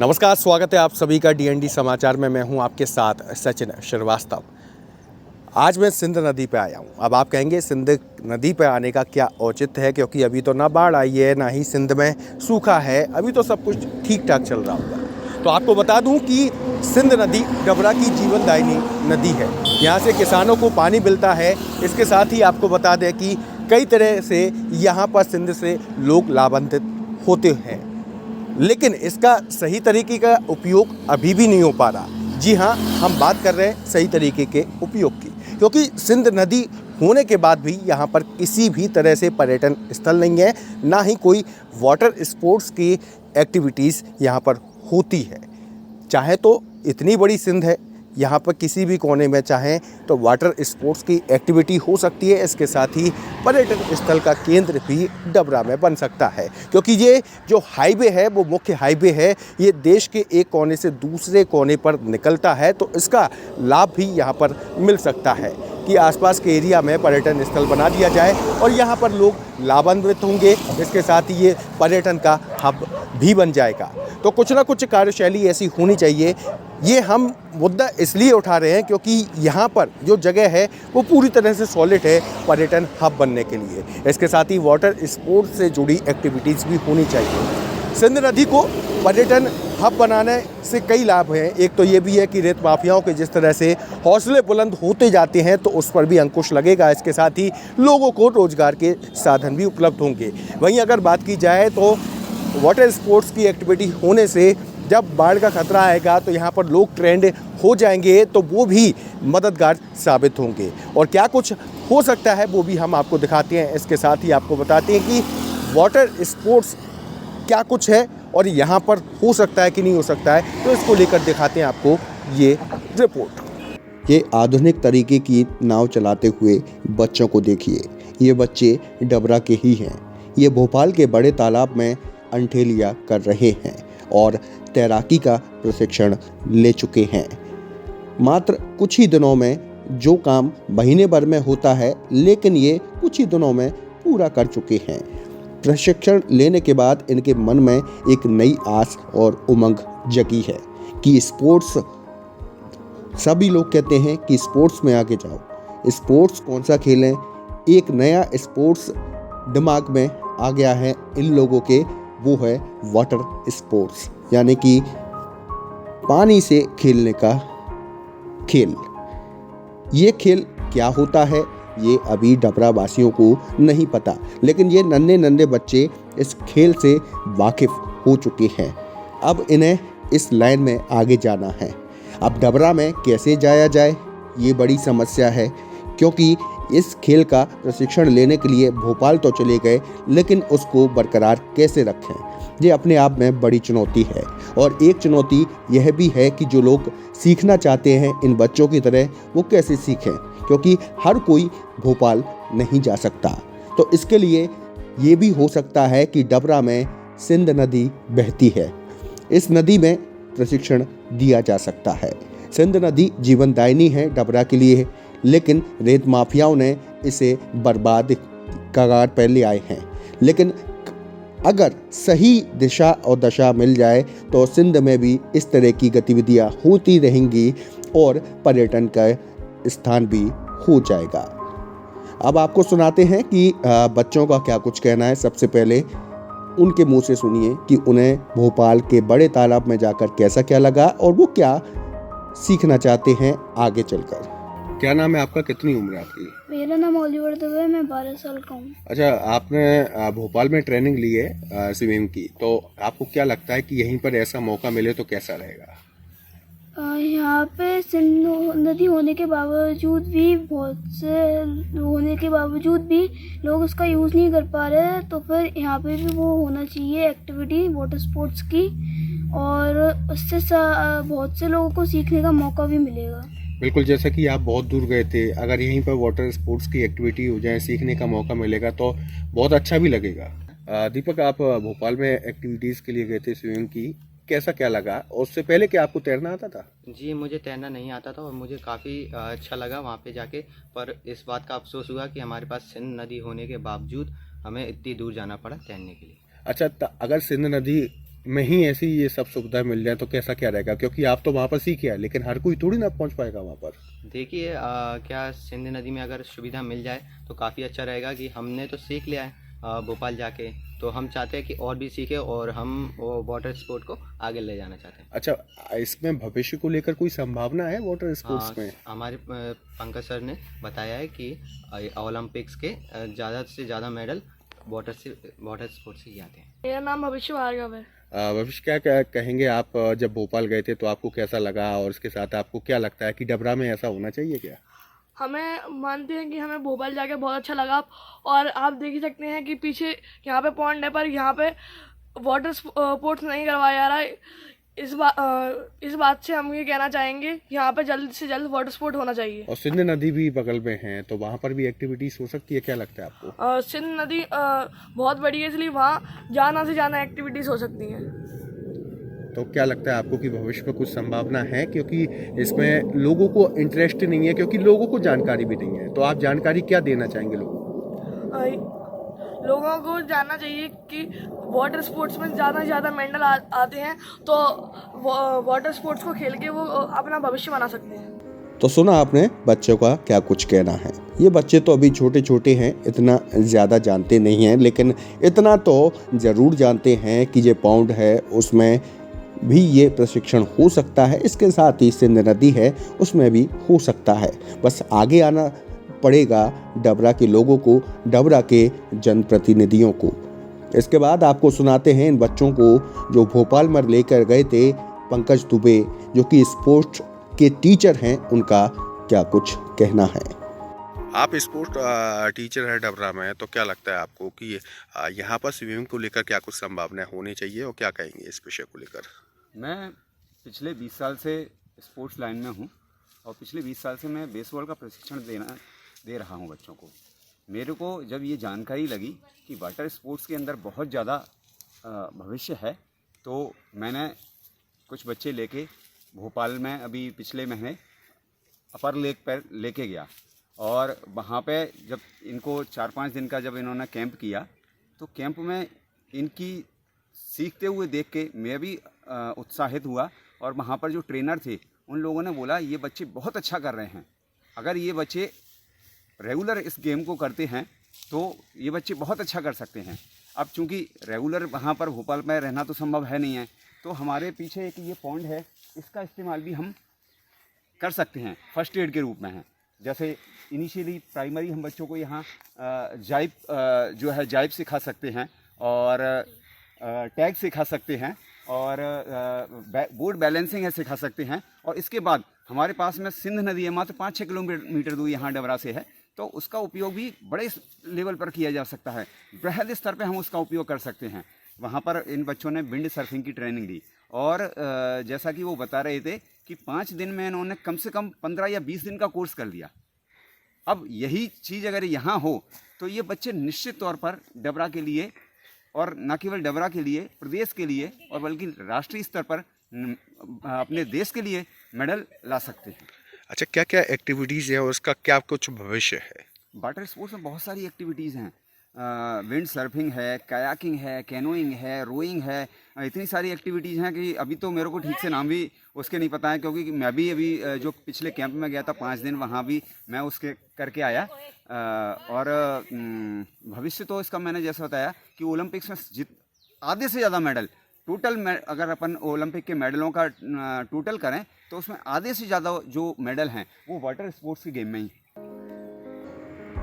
नमस्कार, स्वागत है आप सभी का डीएनडी समाचार में। मैं हूं आपके साथ सचिन श्रीवास्तव। आज मैं सिंध नदी पे आया हूं। अब आप कहेंगे सिंध नदी पे आने का क्या औचित्य है, क्योंकि अभी तो ना बाढ़ आई है ना ही सिंध में सूखा है, अभी तो सब कुछ ठीक ठाक चल रहा होगा। तो आपको बता दूं कि सिंध नदी डबरा की जीवनदायिनी नदी है। यहाँ से किसानों को पानी मिलता है। इसके साथ ही आपको बता दें कि कई तरह से यहाँ पर सिंध से लोग लाभान्वित होते हैं, लेकिन इसका सही तरीके का उपयोग अभी भी नहीं हो पा रहा। जी हाँ, हम बात कर रहे हैं सही तरीके के उपयोग की, क्योंकि सिंध नदी होने के बाद भी यहाँ पर किसी भी तरह से पर्यटन स्थल नहीं है, ना ही कोई वाटर स्पोर्ट्स की एक्टिविटीज़ यहाँ पर होती है। चाहे तो इतनी बड़ी सिंध है, यहाँ पर किसी भी कोने में चाहें तो वाटर स्पोर्ट्स की एक्टिविटी हो सकती है। इसके साथ ही पर्यटन स्थल का केंद्र भी डबरा में बन सकता है, क्योंकि ये जो हाईवे है वो मुख्य हाईवे है। ये देश के एक कोने से दूसरे कोने पर निकलता है, तो इसका लाभ भी यहाँ पर मिल सकता है कि आसपास के एरिया में पर्यटन स्थल बना दिया जाए और यहाँ पर लोग लाभान्वित होंगे। इसके साथ ही ये पर्यटन का हब भी बन जाएगा। तो कुछ ना कुछ कार्यशैली ऐसी होनी चाहिए। ये हम मुद्दा इसलिए उठा रहे हैं क्योंकि यहाँ पर जो जगह है वो पूरी तरह से सॉलिड है पर्यटन हब बनने के लिए। इसके साथ ही वाटर स्पोर्ट्स से जुड़ी एक्टिविटीज़ भी होनी चाहिए। सिंध नदी को पर्यटन हब बनाने से कई लाभ हैं। एक तो ये भी है कि रेत माफियाओं के जिस तरह से हौसले बुलंद होते जाते हैं, तो उस पर भी अंकुश लगेगा। इसके साथ ही लोगों को रोजगार के साधन भी उपलब्ध होंगे। वहीं अगर बात की जाए तो वाटर स्पोर्ट्स की एक्टिविटी होने से जब बाढ़ का खतरा आएगा तो यहाँ पर लोग ट्रेंड हो जाएंगे, तो वो भी मददगार साबित होंगे। और क्या कुछ हो सकता है वो भी हम आपको दिखाते हैं। इसके साथ ही आपको बताते हैं कि वाटर स्पोर्ट्स क्या कुछ है और यहाँ पर हो सकता है कि नहीं हो सकता है, तो इसको लेकर दिखाते हैं आपको ये रिपोर्ट। ये आधुनिक तरीके की नाव चलाते हुए बच्चों को देखिए। ये बच्चे डबरा के ही हैं। ये भोपाल के बड़े तालाब में अंठेलिया कर रहे हैं और तैराकी का प्रशिक्षण ले चुके हैं। मात्र कुछ ही दिनों में जो काम महीने भर में होता है, लेकिन ये कुछ ही दिनों में पूरा कर चुके हैं। प्रशिक्षण लेने के बाद इनके मन में एक नई आस और उमंग जगी है कि स्पोर्ट्स, सभी लोग कहते हैं कि स्पोर्ट्स में आगे जाओ। स्पोर्ट्स कौन सा खेलें, एक नया स्पोर्ट्स दिमाग में आ गया है इन लोगों के, वो है वाटर स्पोर्ट्स, यानी कि पानी से खेलने का खेल। ये खेल क्या होता है ये अभी डबरा वासियों को नहीं पता, लेकिन ये नन्हे नन्हे बच्चे इस खेल से वाकिफ हो चुके हैं। अब इन्हें इस लाइन में आगे जाना है। अब डबरा में कैसे जाया जाए ये बड़ी समस्या है, क्योंकि इस खेल का प्रशिक्षण लेने के लिए भोपाल तो चले गए, लेकिन उसको बरकरार कैसे रखें, ये अपने आप में बड़ी चुनौती है। और एक चुनौती यह भी है कि जो लोग सीखना चाहते हैं इन बच्चों की तरह, वो कैसे सीखें, क्योंकि हर कोई भोपाल नहीं जा सकता। तो इसके लिए ये भी हो सकता है कि डबरा में सिंध नदी बहती है, इस नदी में प्रशिक्षण दिया जा सकता है। सिंध नदी जीवनदायिनी है डबरा के लिए, लेकिन रेत माफियाओं ने इसे बर्बाद कगार पर ले आए हैं। लेकिन अगर सही दिशा और दशा मिल जाए तो सिंध में भी इस तरह की गतिविधियां होती रहेंगी और पर्यटन का स्थान भी हो जाएगा। अब आपको सुनाते हैं कि बच्चों का क्या कुछ कहना है। सबसे पहले उनके मुंह से सुनिए कि उन्हें भोपाल के बड़े तालाब में जाकर कैसा क्या लगा और वो क्या सीखना चाहते हैं आगे चलकर। क्या नाम है आपका, कितनी उम्र है आपकी? मेरा नाम ओलिवर दुबे है, मैं 12 साल का हूँ। अच्छा, आपने भोपाल में ट्रेनिंग ली है स्विमिंग की, तो आपको क्या लगता है कि यहीं पर ऐसा मौका मिले तो कैसा रहेगा? यहाँ पे सिंध नदी होने के बावजूद भी लोग उसका यूज़ नहीं कर पा रहे, तो फिर यहाँ पे भी वो होना चाहिए एक्टिविटी वाटर स्पोर्ट्स की, और उससे बहुत से लोगों को सीखने का मौका भी मिलेगा। बिल्कुल, जैसा कि आप बहुत दूर गए थे, अगर यहीं पर वाटर स्पोर्ट्स की एक्टिविटी हो जाए, सीखने का मौका मिलेगा तो बहुत अच्छा भी लगेगा। दीपक, आप भोपाल में एक्टिविटीज़ के लिए गए थे स्विमिंग की, कैसा क्या लगा? और उससे पहले क्या आपको तैरना आता था? जी, मुझे तैरना नहीं आता था और मुझे काफ़ी अच्छा लगा वहाँ पे जाके, पर इस बात का अफसोस हुआ कि हमारे पास सिंध नदी होने के बावजूद हमें इतनी दूर जाना पड़ा तैरने के लिए। अच्छा, अगर सिंध नदी में ही ऐसी ये सब सुविधाएं मिल जाए तो कैसा क्या रहेगा, क्योंकि आप तो वहाँ पर सीखे हैं लेकिन हर कोई थोड़ी ना पहुँच पाएगा वहाँ पर। देखिए क्या सिंध नदी में अगर सुविधा मिल जाए तो काफ़ी अच्छा रहेगा कि हमने तो सीख लिया है भोपाल जाके, तो हम चाहते हैं कि और भी सीखे और हम वो वाटर स्पोर्ट को आगे ले जाना चाहते हैं। अच्छा, इसमें भविष्य को लेकर कोई संभावना है वाटर स्पोर्ट्स हाँ, में? हमारे पंकज सर ने बताया है कि ओलंपिक्स के ज़्यादा से ज़्यादा मेडल वाटर स्पोर्ट्स से ही आते हैं। मेरा नाम भविष्य भार्गव है। भविष्य क्या कहेंगे आप, जब भोपाल गए थे तो आपको कैसा लगा, और इसके साथ आपको क्या लगता है कि डबरा में ऐसा होना चाहिए क्या? हमें मानते हैं कि हमें भोपाल जाके बहुत अच्छा लगा। और आप देख ही सकते हैं कि पीछे यहाँ पे पॉन्ड है पर यहाँ पे वाटर स्पोर्ट्स नहीं करवाया जा रहा है। इस बात से हम ये कहना चाहेंगे कि यहाँ पे जल्द से जल्द वाटर स्पोर्ट होना चाहिए। और सिंध नदी भी बगल में है तो वहाँ पर भी एक्टिविटीज हो सकती है, क्या लगता है आपको? सिंध नदी बहुत बड़ी है, इसलिए वहाँ ज़्यादा से ज़्यादा एक्टिविटीज़ हो सकती हैं। तो क्या लगता है आपको कि भविष्य में कुछ संभावना है, क्योंकि इसमें लोगों को इंटरेस्ट नहीं है, क्योंकि लोगों को जानकारी भी नहीं है, तो आप जानकारी क्या देना चाहेंगे लोगों को? लोगों को जानना चाहिए कि वाटर स्पोर्ट्स में ज़्यादा से ज़्यादा मेडल आते हैं तो वाटर स्पोर्ट्स को खेल के वो अपना भविष्य बना सकते हैं। तो सुना आपने बच्चों का क्या कुछ कहना है। ये बच्चे तो अभी छोटे छोटे हैं, इतना ज़्यादा जानते नहीं हैं, लेकिन इतना तो ज़रूर जानते हैं कि ये पौंड है उसमें भी ये प्रशिक्षण हो सकता है। इसके साथ ही सिंध नदी है उसमें भी हो सकता है, बस आगे आना पड़ेगा डबरा के लोगों को, डबरा के जनप्रतिनिधियों को। इसके बाद आपको सुनाते हैं इन बच्चों को जो भोपाल में लेकर गए थे पंकज दुबे, जो कि स्पोर्ट्स के टीचर हैं, उनका क्या कुछ कहना है। आप स्पोर्ट टीचर है डबरा में, तो क्या लगता है आपको कि यहाँ पर स्विमिंग को लेकर क्या कुछ संभावनाएं होनी चाहिए, और क्या कहेंगे इस विषय को लेकर? मैं पिछले 20 साल से स्पोर्ट्स लाइन में हूँ और पिछले 20 साल से मैं बेसबॉल का प्रशिक्षण दे रहा हूँ बच्चों को। मेरे को जब ये जानकारी लगी कि वाटर स्पोर्ट्स के अंदर बहुत ज़्यादा भविष्य है, तो मैंने कुछ बच्चे लेके भोपाल में अभी पिछले महीने अपर लेक पर लेके गया, और वहाँ पे जब इनको 4-5 दिन का जब इन्होंने कैंप किया तो कैंप में इनकी सीखते हुए देख के मैं भी उत्साहित हुआ। और वहाँ पर जो ट्रेनर थे उन लोगों ने बोला ये बच्चे बहुत अच्छा कर रहे हैं, अगर ये बच्चे रेगुलर इस गेम को करते हैं तो ये बच्चे बहुत अच्छा कर सकते हैं। अब चूँकि रेगुलर वहाँ पर भोपाल में रहना तो संभव है नहीं है, तो हमारे पीछे एक ये पॉन्ड है, इसका इस्तेमाल भी हम कर सकते हैं, फर्स्ट एड के रूप में है। जैसे इनिशियली प्राइमरी हम बच्चों को यहाँ जाइप सिखा सकते हैं और टैग सिखा सकते हैं और बोर्ड बैलेंसिंग है सिखा सकते हैं। और इसके बाद हमारे पास में सिंध नदी है, मात्र 5-6 किलोमीटर दूर यहाँ डबरा से है, तो उसका उपयोग भी बड़े लेवल पर किया जा सकता है, बृहद स्तर पे हम उसका उपयोग कर सकते हैं। वहाँ पर इन बच्चों ने विंड सर्फिंग की ट्रेनिंग दी और जैसा कि वो बता रहे थे कि 5 दिन में इन्होंने कम से कम 15 या 20 दिन का कोर्स कर लिया। अब यही चीज़ अगर यहाँ हो तो ये बच्चे निश्चित तौर पर डबरा के लिए, और न केवल डबरा के लिए, प्रदेश के लिए और बल्कि राष्ट्रीय स्तर पर अपने देश के लिए मेडल ला सकते हैं। अच्छा, क्या क्या एक्टिविटीज़ है और उसका क्या कुछ भविष्य है? वाटर स्पोर्ट्स में बहुत सारी एक्टिविटीज़ हैं, विंड सर्फिंग है, कायाकिंग है, कैनोइंग है, रोइंग है, इतनी सारी एक्टिविटीज़ हैं कि अभी तो मेरे को ठीक से नाम भी उसके नहीं पता है, क्योंकि मैं भी अभी जो पिछले कैंप में गया था 5 दिन, वहाँ भी मैं उसके करके आया। और भविष्य तो इसका मैंने जैसा बताया कि ओलंपिक्स में आधे से ज़्यादा मेडल टोटल अगर अपन ओलंपिक के मेडलों का टोटल करें तो उसमें आधे से ज़्यादा जो मेडल हैं वो वाटर स्पोर्ट्स के गेम में ही।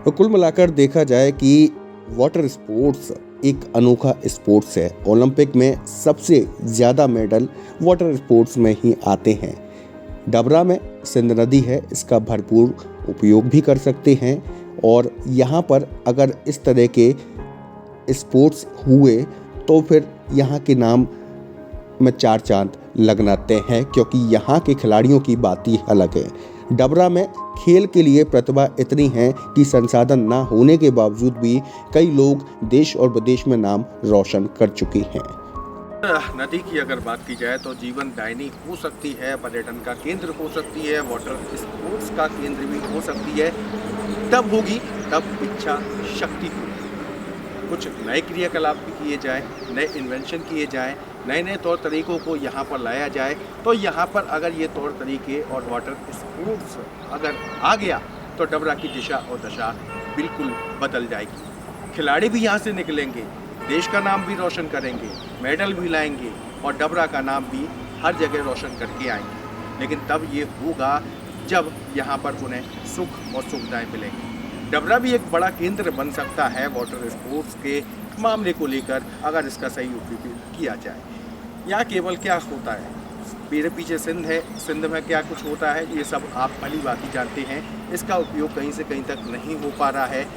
तो कुल मिलाकर देखा जाए कि वाटर स्पोर्ट्स एक अनोखा स्पोर्ट्स है। ओलंपिक में सबसे ज़्यादा मेडल वाटर स्पोर्ट्स में ही आते हैं। डबरा में सिंध नदी है, इसका भरपूर उपयोग भी कर सकते हैं, और यहाँ पर अगर इस तरह के स्पोर्ट्स हुए तो फिर यहाँ के नाम में 4 चांद लगना तय है, क्योंकि यहाँ के खिलाड़ियों की बात ही अलग है। डबरा में खेल के लिए प्रतिभा इतनी है कि संसाधन ना होने के बावजूद भी कई लोग देश और विदेश में नाम रोशन कर चुके हैं। नदी की अगर बात की जाए तो जीवन दायिनी हो सकती है, पर्यटन का केंद्र हो सकती है, वाटर स्पोर्ट्स का केंद्र भी हो सकती है। तब होगी तब इच्छा शक्ति होगी। कुछ नए क्रियाकलाप भी किए जाए, नए इन्वेंशन किए जाए, नए नए तौर तरीक़ों को यहाँ पर लाया जाए, तो यहाँ पर अगर ये तौर तरीके और वाटर स्पोर्ट्स अगर आ गया तो डबरा की दिशा और दशा बिल्कुल बदल जाएगी। खिलाड़ी भी यहाँ से निकलेंगे, देश का नाम भी रोशन करेंगे, मेडल भी लाएंगे और डबरा का नाम भी हर जगह रोशन करके आएंगे। लेकिन तब ये होगा जब यहाँ पर उन्हें सुख और सुविधाएं मिलेंगी। डबरा भी एक बड़ा केंद्र बन सकता है वाटर स्पोर्ट्स के मामले को लेकर, अगर इसका सही उपयोग किया जाए। यहाँ केवल क्या होता है, मेरे पीछे सिंध है, सिंध में क्या कुछ होता है ये सब आप भली बात ही जानते हैं। इसका उपयोग कहीं से कहीं तक नहीं हो पा रहा है।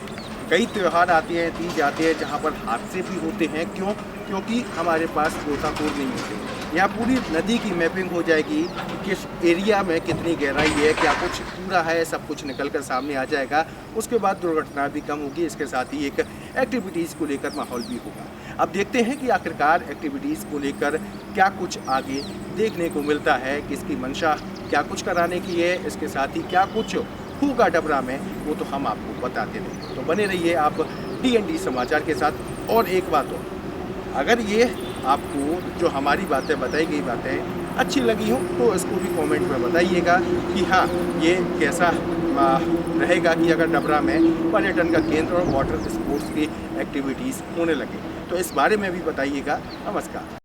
कई त्यौहार आते हैं, तीज आते हैं, जहाँ पर हादसे भी होते हैं। क्यों? क्योंकि हमारे पास गोताखोर नहीं होते। यहाँ पूरी नदी की मैपिंग हो जाएगी, किस एरिया में कितनी गहराई है, क्या कुछ पूरा है, सब कुछ निकल कर सामने आ जाएगा। उसके बाद दुर्घटना भी कम होगी, इसके साथ ही एक एक्टिविटीज़ को लेकर माहौल भी होगा। अब देखते हैं कि आखिरकार एक्टिविटीज़ को लेकर क्या कुछ आगे देखने को मिलता है, किसकी मंशा क्या कुछ कराने की है, इसके साथ ही क्या कुछ होगा डबरा में, वो तो हम आपको बताते रहेंगे। तो बने रहिए आप DND समाचार के साथ। और एक बात और, अगर ये आपको जो हमारी बातें बताई गई बातें अच्छी लगी हो तो इसको भी कमेंट में बताइएगा कि हाँ ये कैसा रहेगा कि अगर डबरा में पर्यटन का केंद्र और वाटर स्पोर्ट्स की एक्टिविटीज़ होने लगे, तो इस बारे में भी बताइएगा। नमस्कार।